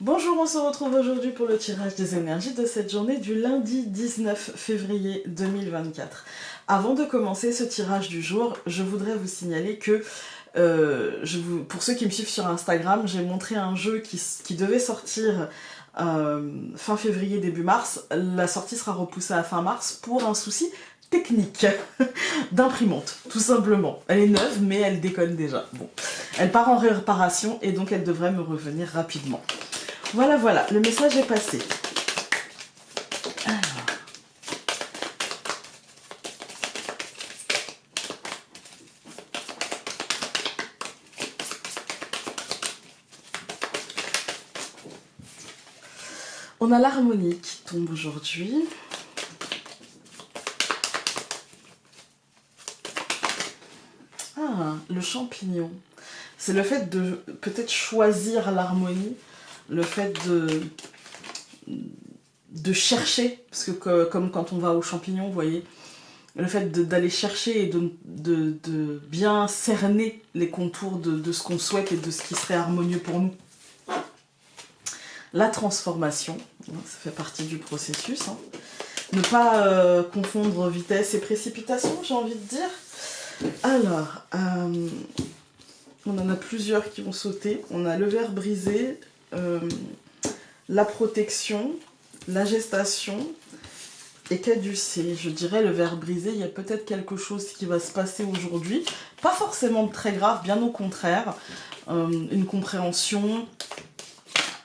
Bonjour, on se retrouve aujourd'hui pour le tirage des énergies de cette journée du lundi 19 février 2024. Avant de commencer ce tirage du jour, je voudrais vous signaler que, pour ceux qui me suivent sur Instagram, j'ai montré un jeu qui devait sortir fin février, début mars. La sortie sera repoussée à fin mars pour un souci technique d'imprimante, tout simplement. Elle est neuve, mais elle déconne déjà. Bon, elle part en réparation et donc elle devrait me revenir rapidement. Voilà, voilà, le message est passé. Alors. On a l'harmonie qui tombe aujourd'hui. Ah, le champignon. C'est le fait de peut-être choisir l'harmonie, le fait de chercher, parce que comme quand on va aux champignons, vous voyez, le fait d'aller chercher et de bien cerner les contours de ce qu'on souhaite et de ce qui serait harmonieux pour nous. La transformation, ça fait partie du processus. Hein. Ne pas confondre vitesse et précipitation, j'ai envie de dire. Alors, on en a plusieurs qui vont sauter. On a le verre brisé, la protection, la gestation et caducée. Je dirais le verre brisé, il y a peut-être quelque chose qui va se passer aujourd'hui. Pas forcément très grave, bien au contraire. Une compréhension,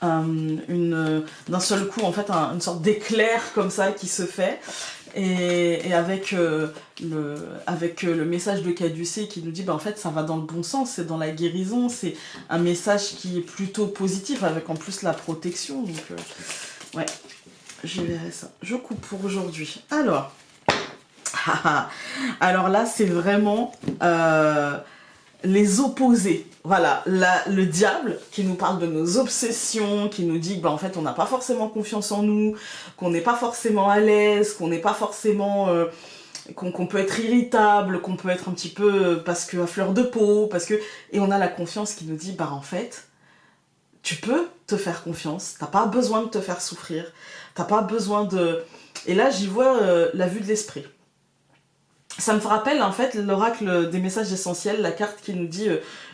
d'un seul coup, en fait, une sorte d'éclair comme ça qui se fait. Et avec le message de caducée qui nous dit bah en fait ça va dans le bon sens, c'est dans la guérison, c'est un message qui est plutôt positif avec en plus la protection, donc ouais, je verrai ça. Je coupe pour aujourd'hui. Alors là c'est vraiment les opposés. Voilà, le diable qui nous parle de nos obsessions, qui nous dit que bah, en fait on n'a pas forcément confiance en nous, qu'on n'est pas forcément à l'aise, qu'on n'est pas forcément... qu'on peut être irritable, qu'on peut être un petit peu parce que à fleur de peau, parce que... Et on a la confiance qui nous dit bah en fait, tu peux te faire confiance, t'as pas besoin de te faire souffrir, t'as pas besoin de... Et là j'y vois la vue de l'esprit. Ça me rappelle en fait l'oracle des messages essentiels, la carte qui nous dit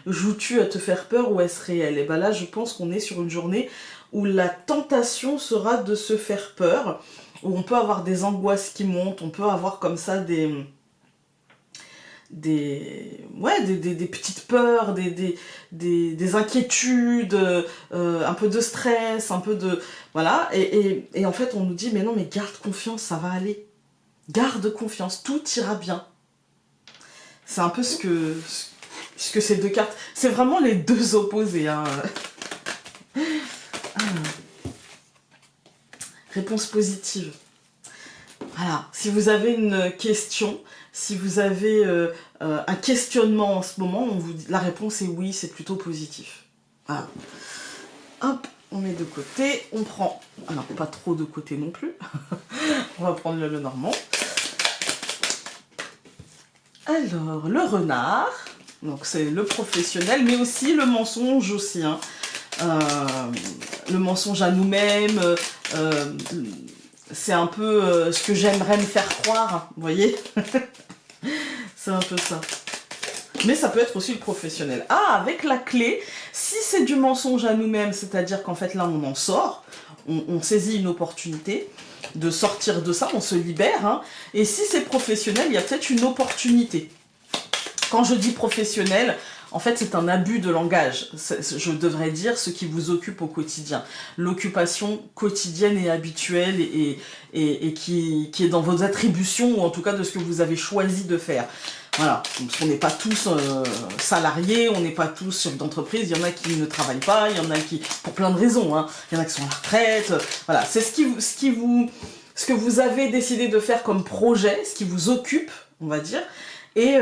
joues-tu à te faire peur ou est-ce réel? Et ben là je pense qu'on est sur une journée où la tentation sera de se faire peur, où on peut avoir des angoisses qui montent, on peut avoir comme ça des petites peurs, des inquiétudes, un peu de stress, un peu de... Voilà, et en fait on nous dit mais non mais garde confiance, ça va aller. Garde confiance, tout ira bien. C'est un peu ce que ces deux cartes... C'est vraiment les deux opposés. Hein. Réponse positive. Voilà, si vous avez une question, si vous avez un questionnement en ce moment, la réponse est oui, c'est plutôt positif. Voilà. Hop, on met de côté, on prend... Alors, pas trop de côté non plus. On va prendre le normand. Alors, le renard, donc c'est le professionnel, mais aussi le mensonge aussi. Hein. Le mensonge à nous-mêmes, c'est un peu ce que j'aimerais me faire croire, vous voyez. C'est un peu ça. Mais ça peut être aussi le professionnel. Ah, avec la clé, si c'est du mensonge à nous-mêmes, c'est-à-dire qu'en fait là on en sort, on saisit une opportunité de sortir de ça, on se libère. Hein. Et si c'est professionnel, il y a peut-être une opportunité. Quand je dis professionnel, en fait c'est un abus de langage. Je devrais dire ce qui vous occupe au quotidien. L'occupation quotidienne et habituelle et qui est dans vos attributions, ou en tout cas de ce que vous avez choisi de faire. Voilà, parce qu'on n'est pas tous salariés, on n'est pas tous chefs d'entreprise, il y en a qui ne travaillent pas, il y en a qui, pour plein de raisons, hein, il y en a qui sont à la retraite, voilà, c'est ce que vous avez décidé de faire comme projet, ce qui vous occupe, on va dire, et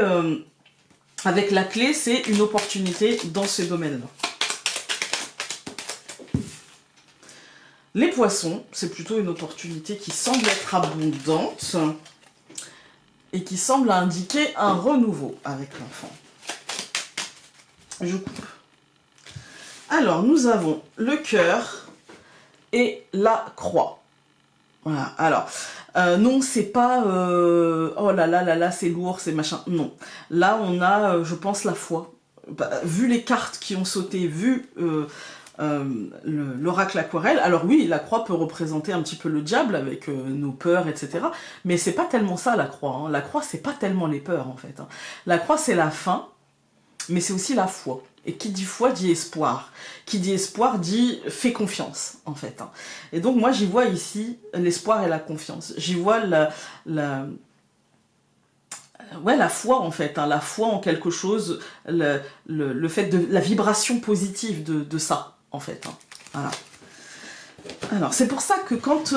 avec la clé, c'est une opportunité dans ce domaine-là. Les poissons, c'est plutôt une opportunité qui semble être abondante, et qui semble indiquer un renouveau avec l'enfant. Je coupe. Alors, nous avons le cœur, et la croix. Voilà, alors, non, c'est pas, oh là là là là, c'est lourd, c'est machin, non. Là, on a, je pense, la foi. Bah, vu les cartes qui ont sauté, vu l'oracle aquarelle, alors oui, la croix peut représenter un petit peu le diable avec nos peurs, etc. Mais c'est pas tellement ça, la croix. Hein. La croix, c'est pas tellement les peurs, en fait. Hein. La croix, c'est la fin, mais c'est aussi la foi. Et qui dit foi dit espoir. Qui dit espoir dit fais confiance, en fait. Hein. Et donc, moi, j'y vois ici l'espoir et la confiance. J'y vois ouais, la foi, en fait. Hein. La foi en quelque chose, le fait de la vibration positive de ça, en fait. Hein. Voilà. Alors, c'est pour ça que quand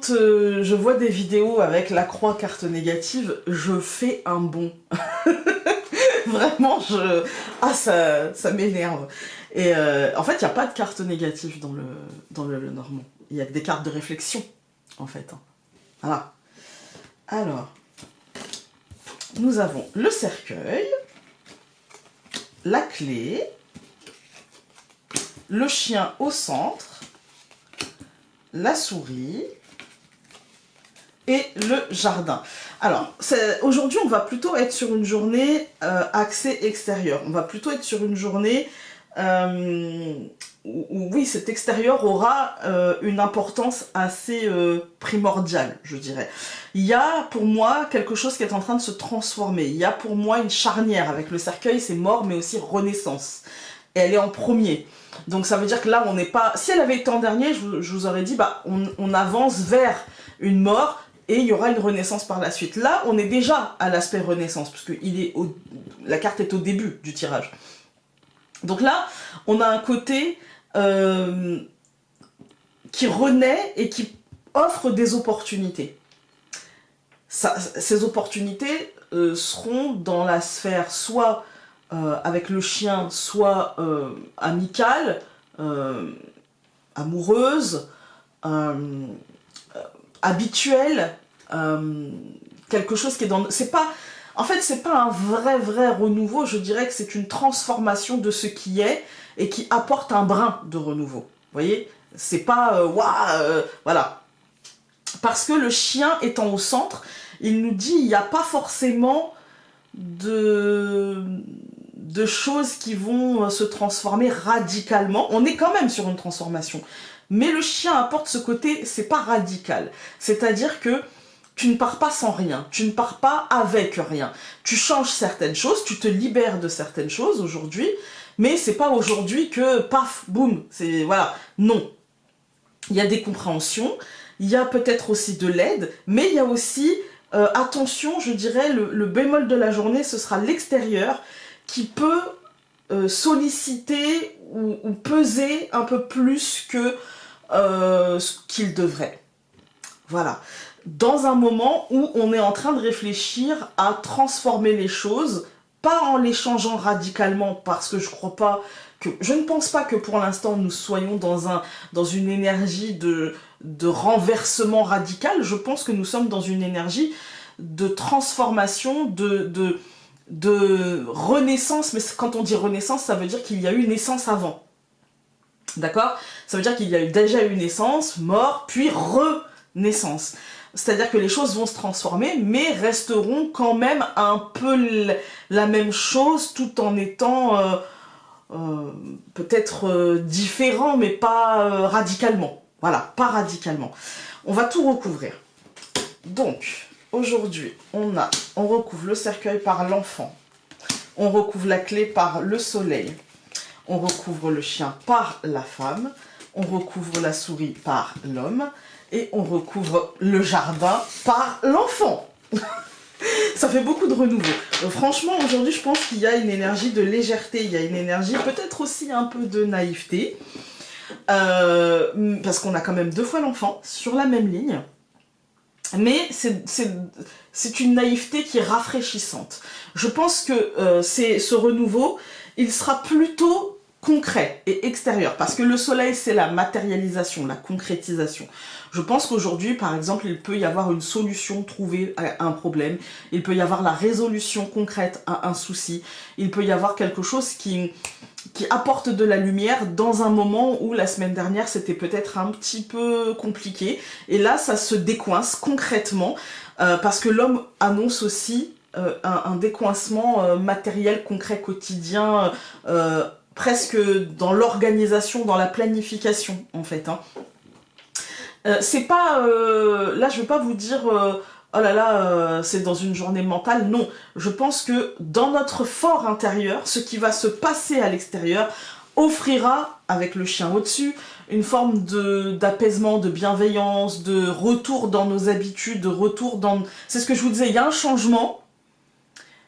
je vois des vidéos avec la croix carte négative, je fais un bond. Vraiment, ça m'énerve. Et en fait, il n'y a pas de carte négative dans le normand. Il y a que des cartes de réflexion, en fait. Hein. Voilà. Alors, nous avons le cercueil, la clé, le chien au centre, la souris et le jardin. Alors, aujourd'hui, on va plutôt être sur une journée axée extérieure. On va plutôt être sur une journée où, oui, cet extérieur aura une importance assez primordiale, je dirais. Il y a pour moi quelque chose qui est en train de se transformer. Il y a pour moi une charnière. Avec le cercueil, c'est mort, mais aussi renaissance. Et elle est en premier. Donc ça veut dire que là, on n'est pas... Si elle avait été en dernier, je vous aurais dit, bah, on avance vers une mort, et il y aura une renaissance par la suite. Là, on est déjà à l'aspect renaissance, puisque la carte est au début du tirage. Donc là, on a un côté qui renaît et qui offre des opportunités. Ces opportunités seront dans la sphère soit avec le chien, soit amicale, amoureuse, habituel, quelque chose qui est dans... C'est pas... En fait, c'est pas un vrai renouveau, je dirais que c'est une transformation de ce qui est et qui apporte un brin de renouveau. Vous voyez? C'est pas... voilà. Parce que le chien étant au centre, il nous dit il n'y a pas forcément de choses qui vont se transformer radicalement. On est quand même sur une transformation. Mais le chien apporte ce côté, c'est pas radical. C'est-à-dire que tu ne pars pas sans rien, tu ne pars pas avec rien. Tu changes certaines choses, tu te libères de certaines choses aujourd'hui, mais c'est pas aujourd'hui que, paf, boum, c'est, voilà, non. Il y a des compréhensions, il y a peut-être aussi de l'aide, mais il y a aussi, attention, je dirais, le bémol de la journée, ce sera l'extérieur qui peut solliciter ou peser un peu plus que ce qu'il devrait. Voilà. Dans un moment où on est en train de réfléchir à transformer les choses, pas en les changeant radicalement, parce que je ne pense pas que pour l'instant nous soyons dans une énergie de renversement radical. Je pense que nous sommes dans une énergie de transformation, de renaissance. Mais quand on dit renaissance, ça veut dire qu'il y a eu une naissance avant. D'accord? Ça veut dire qu'il y a eu déjà une naissance, mort, puis renaissance. C'est-à-dire que les choses vont se transformer, mais resteront quand même un peu la même chose, tout en étant peut-être différent, mais pas radicalement. Voilà, pas radicalement. On va tout recouvrir. Donc, aujourd'hui, on recouvre le cercueil par l'enfant. On recouvre la clé par le soleil. On recouvre le chien par la femme. On recouvre la souris par l'homme. Et on recouvre le jardin par l'enfant. Ça fait beaucoup de renouveau. Franchement, aujourd'hui, je pense qu'il y a une énergie de légèreté. Il y a une énergie, peut-être aussi un peu de naïveté. Parce qu'on a quand même deux fois l'enfant sur la même ligne. Mais c'est une naïveté qui est rafraîchissante. Je pense que ce renouveau, il sera plutôt concret et extérieur, parce que le soleil c'est la matérialisation, la concrétisation. Je pense qu'aujourd'hui par exemple il peut y avoir une solution trouvée à un problème, il peut y avoir la résolution concrète à un souci, il peut y avoir quelque chose qui apporte de la lumière dans un moment où la semaine dernière c'était peut-être un petit peu compliqué, et là ça se décoince concrètement parce que l'homme annonce aussi un décoincement matériel, concret, quotidien, presque dans l'organisation, dans la planification en fait. Hein. C'est pas... là je veux pas vous dire... oh là là, c'est dans une journée mentale. Non, je pense que dans notre fort intérieur, ce qui va se passer à l'extérieur offrira, avec le chien au-dessus, une forme d'apaisement, de bienveillance, de retour dans nos habitudes, de retour dans... C'est ce que je vous disais, il y a un changement,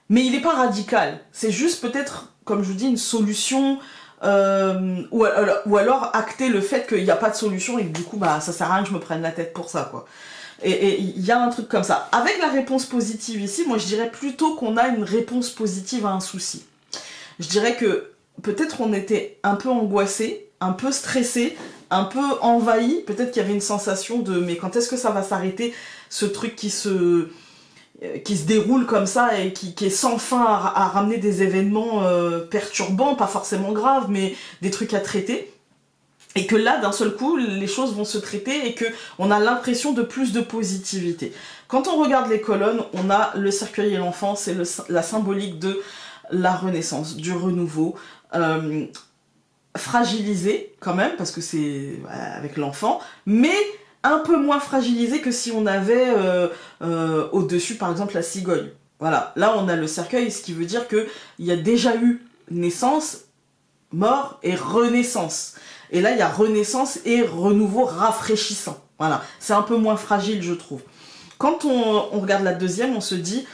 mais il n'est pas radical. C'est juste peut-être, comme je vous dis, une solution... ou alors acter le fait qu'il n'y a pas de solution et que du coup bah ça sert à rien que je me prenne la tête pour ça quoi. Et il y a un truc comme ça. Avec la réponse positive ici, moi je dirais plutôt qu'on a une réponse positive à un souci. Je dirais que peut-être on était un peu angoissé, un peu stressé, un peu envahi, peut-être qu'il y avait une sensation de mais quand est-ce que ça va s'arrêter, ce truc qui se déroule comme ça et qui est sans fin à ramener des événements perturbants, pas forcément graves, mais des trucs à traiter. Et que là, d'un seul coup, les choses vont se traiter et qu'on a l'impression de plus de positivité. Quand on regarde les colonnes, on a le cercueil et l'enfant, c'est la symbolique de la renaissance, du renouveau, fragilisé quand même, parce que c'est avec l'enfant, mais un peu moins fragilisé que si on avait au-dessus, par exemple, la cigogne. Voilà, là on a le cercueil, ce qui veut dire qu'il y a déjà eu naissance, mort et renaissance. Et là, il y a renaissance et renouveau rafraîchissant. Voilà, c'est un peu moins fragile, je trouve. Quand on regarde la deuxième, on se dit,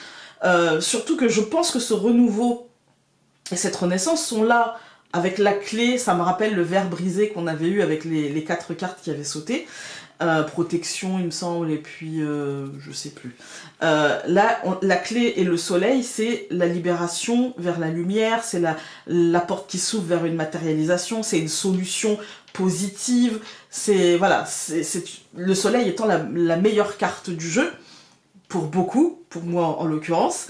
surtout que je pense que ce renouveau et cette renaissance sont là avec la clé, ça me rappelle le verre brisé qu'on avait eu avec les 4 cartes qui avaient sauté. Protection, il me semble, et puis je sais plus. Là, la clé et le soleil, c'est la libération vers la lumière, c'est la porte qui s'ouvre vers une matérialisation, c'est une solution positive, c'est voilà, le soleil étant la meilleure carte du jeu, pour beaucoup, pour moi en l'occurrence.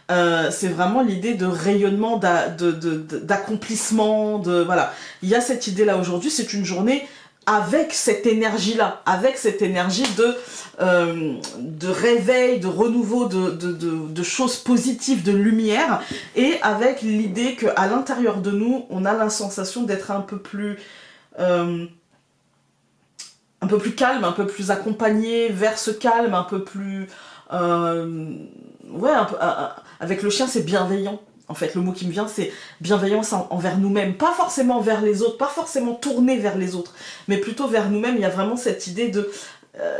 C'est vraiment l'idée de rayonnement, d'accomplissement, voilà. Il y a cette idée-là aujourd'hui, c'est une journée avec cette énergie-là, avec cette énergie de réveil, de renouveau, de choses positives, de lumière, et avec l'idée qu'à l'intérieur de nous, on a la sensation d'être un peu plus calme, un peu plus accompagné vers ce calme, un peu plus... ouais, avec le chien, c'est bienveillant. En fait, le mot qui me vient, c'est bienveillance envers nous-mêmes. Pas forcément vers les autres, pas forcément tourner vers les autres, mais plutôt vers nous-mêmes. Il y a vraiment cette idée de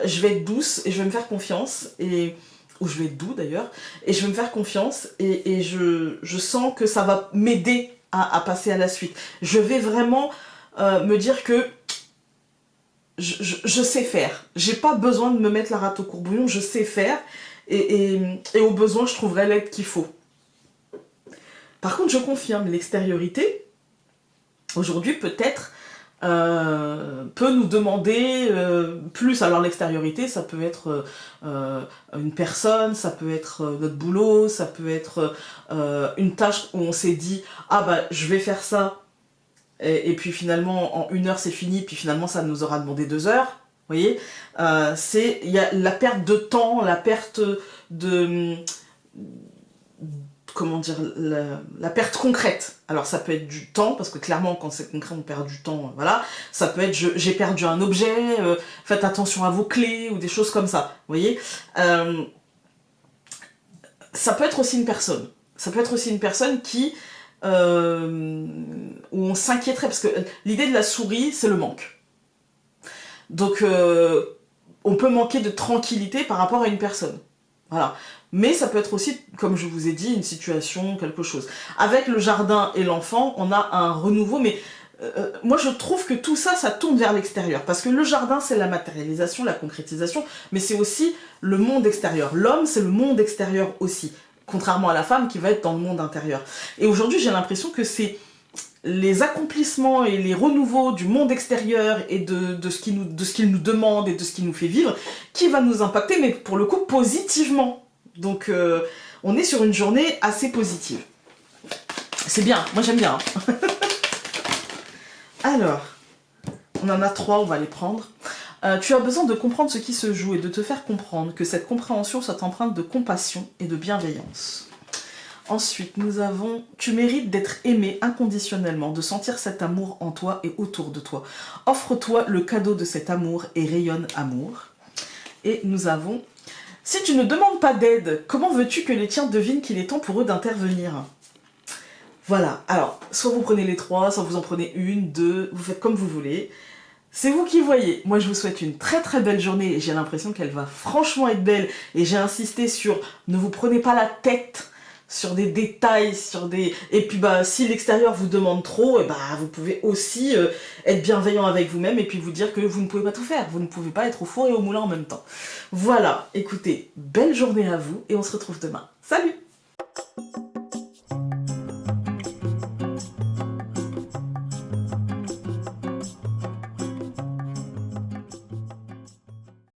je vais être douce et je vais me faire confiance, ou je vais être doux d'ailleurs, et je vais me faire confiance, et je sens que ça va m'aider à passer à la suite. Je vais vraiment me dire que je sais faire. J'ai pas besoin de me mettre la rate au courbouillon, je sais faire, et au besoin, je trouverai l'aide qu'il faut. Par contre, je confirme, l'extériorité, aujourd'hui peut-être, peut nous demander plus. Alors l'extériorité, ça peut être une personne, ça peut être notre boulot, ça peut être une tâche où on s'est dit « Ah bah, je vais faire ça », et puis finalement, en 1 heure, c'est fini, puis finalement, ça nous aura demandé 2 heures. Vous voyez, il y a la perte de temps, la perte de... comment dire, la perte concrète. Alors ça peut être du temps, parce que clairement quand c'est concret on perd du temps, voilà. Ça peut être j'ai perdu un objet, faites attention à vos clés, ou des choses comme ça, vous voyez. Ça peut être aussi une personne. Ça peut être aussi une personne qui... où on s'inquiéterait, parce que l'idée de la souris, c'est le manque. Donc on peut manquer de tranquillité par rapport à une personne. Voilà. Mais ça peut être aussi, comme je vous ai dit, une situation, quelque chose. Avec le jardin et l'enfant, on a un renouveau, mais moi je trouve que tout ça, ça tourne vers l'extérieur. Parce que le jardin, c'est la matérialisation, la concrétisation, mais c'est aussi le monde extérieur. L'homme, c'est le monde extérieur aussi, contrairement à la femme qui va être dans le monde intérieur. Et aujourd'hui, j'ai l'impression que c'est les accomplissements et les renouveaux du monde extérieur et de ce qu'il nous demande et de ce qu'il nous fait vivre, qui va nous impacter, mais pour le coup positivement. Donc on est sur une journée assez positive. C'est bien, moi j'aime bien. Hein. Alors, on en a 3, on va les prendre. Tu as besoin de comprendre ce qui se joue et de te faire comprendre, que cette compréhension soit empreinte de compassion et de bienveillance. Ensuite, nous avons « Tu mérites d'être aimé inconditionnellement, de sentir cet amour en toi et autour de toi. Offre-toi le cadeau de cet amour et rayonne amour. » Et nous avons « Si tu ne demandes pas d'aide, comment veux-tu que les tiens devinent qu'il est temps pour eux d'intervenir ?» Voilà, alors, soit vous prenez les 3, soit vous en prenez 1, 2, vous faites comme vous voulez. C'est vous qui voyez. Moi, je vous souhaite une très très belle journée et j'ai l'impression qu'elle va franchement être belle. Et j'ai insisté sur « Ne vous prenez pas la tête » sur des détails, sur des... Et puis bah si l'extérieur vous demande trop, et bah vous pouvez aussi être bienveillant avec vous-même et puis vous dire que vous ne pouvez pas tout faire, vous ne pouvez pas être au four et au moulin en même temps. Voilà, écoutez, belle journée à vous et on se retrouve demain. Salut!